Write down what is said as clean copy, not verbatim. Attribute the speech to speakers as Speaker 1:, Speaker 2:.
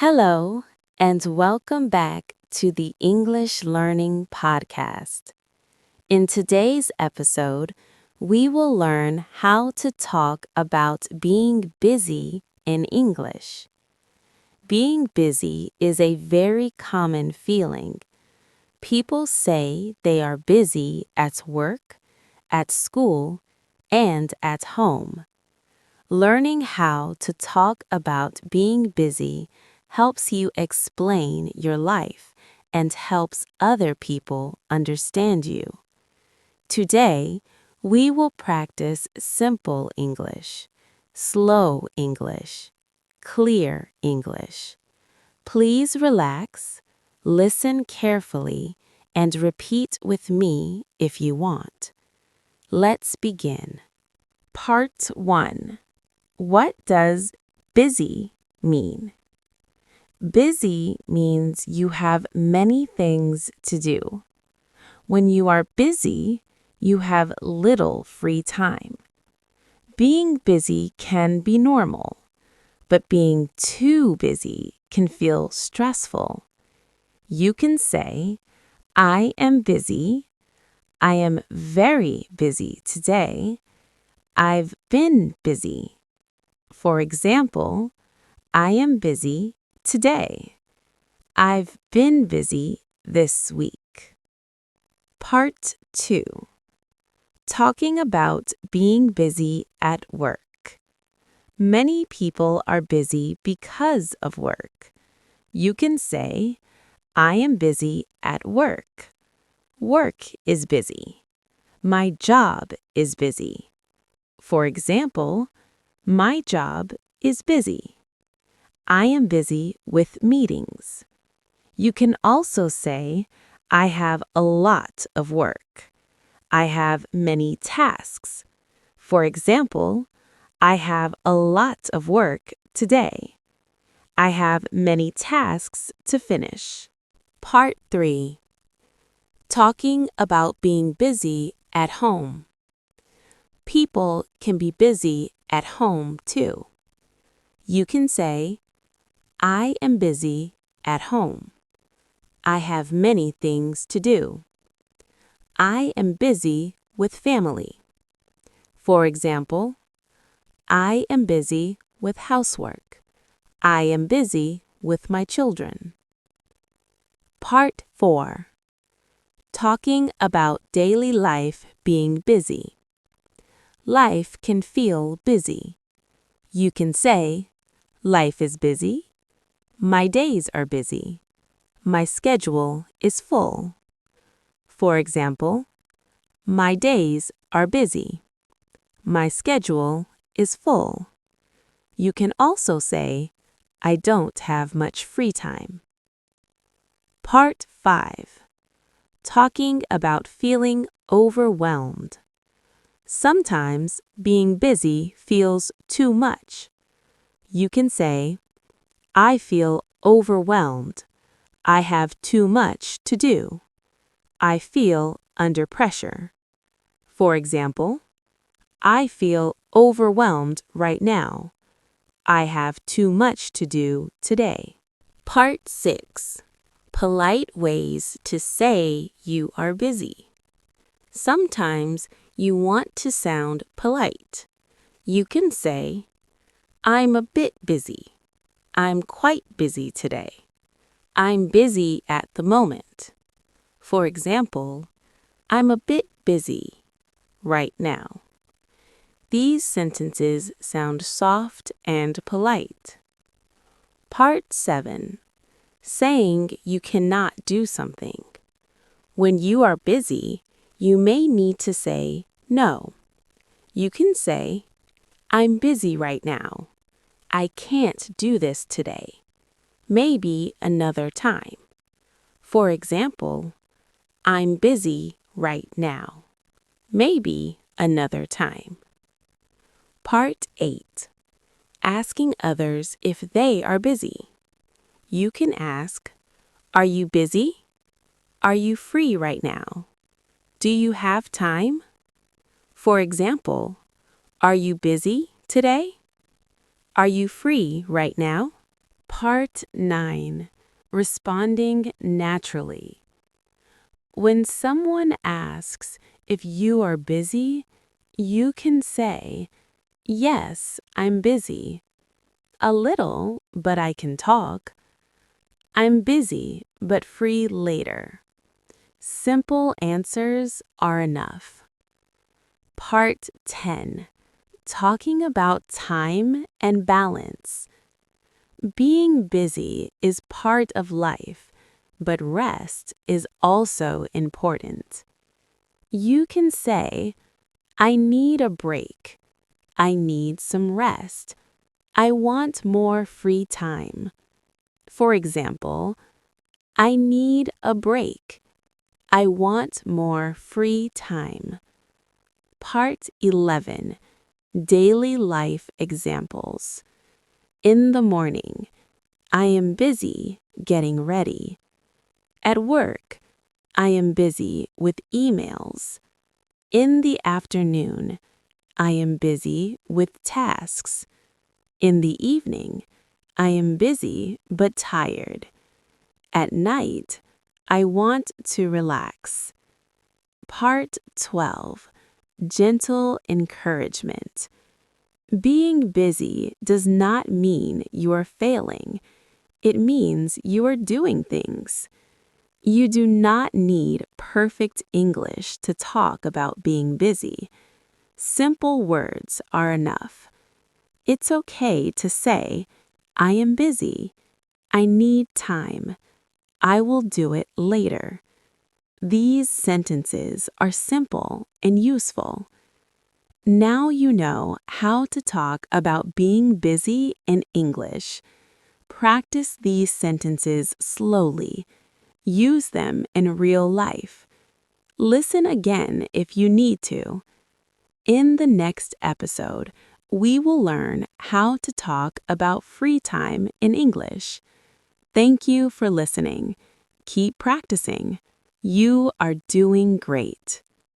Speaker 1: Hello, and welcome back to the English Learning Podcast. In today's episode, we will learn how to talk about being busy in English. Being busy is a very common feeling. People say they are busy at work, at school, and at home. Learning how to talk about being busy helps you explain your life and helps other people understand you. Today, we will practice simple English, slow English, clear English. Please relax, listen carefully, and repeat with me if you want. Let's begin. Part 1. What does busy mean? Busy means you have many things to do. When you are busy, you have little free time. Being busy can be normal, but being too busy can feel stressful. You can say, I am busy. I am very busy today. I've been busy. For example, I am busy today. I've been busy this week. Part 2. Talking about being busy at work. Many people are busy because of work. You can say, I am busy at work. Work is busy. My job is busy. For example, my job is busy. I am busy with meetings. You can also say, I have a lot of work. I have many tasks. For example, I have a lot of work today. I have many tasks to finish. Part 3. Talking about being busy at home. People can be busy at home too. You can say, I am busy at home. I have many things to do. I am busy with family. For example, I am busy with housework. I am busy with my children. Part 4. Talking about daily life being busy. Life can feel busy. You can say, life is busy. My days are busy. My schedule is full. For example, my days are busy. My schedule is full. You can also say, I don't have much free time. Part 5. Talking about feeling overwhelmed. Sometimes being busy feels too much. You can say, I feel overwhelmed. I have too much to do. I feel under pressure. For example, I feel overwhelmed right now. I have too much to do today. Part 6. Polite ways to say you are busy. Sometimes you want to sound polite. You can say, I'm a bit busy. I'm quite busy today. I'm busy at the moment. For example, I'm a bit busy right now. These sentences sound soft and polite. Part 7. Saying you cannot do something. When you are busy, you may need to say no. You can say, I'm busy right now. I can't do this today. Maybe another time. For example, I'm busy right now. Maybe another time. Part 8. Asking others if they are busy. You can ask, are you busy? Are you free right now? Do you have time? For example, are you busy today? Are you free right now? Part 9. Responding naturally. When someone asks if you are busy, you can say, "Yes, I'm busy. A little, but I can talk. I'm busy, but free later." Simple answers are enough. Part 10. Talking about time and balance. Being busy is part of life, but rest is also important. You can say, "I need a break. I need some rest. I want more free time." For example, "I need a break. I want more free time." Part 11. Daily life examples. In the morning, I am busy getting ready. At work, I am busy with emails. In the afternoon, I am busy with tasks. In the evening, I am busy but tired. At night, I want to relax. Part 12. Gentle encouragement. Being busy does not mean you are failing. It means you are doing things. You do not need perfect English to talk about being busy. Simple words are enough. It's okay to say, "I am busy. I need time. I will do it later." These sentences are simple and useful. Now you know how to talk about being busy in English. Practice these sentences slowly. Use them in real life. Listen again if you need to. In the next episode, we will learn how to talk about free time in English. Thank you for listening. Keep practicing. You are doing great.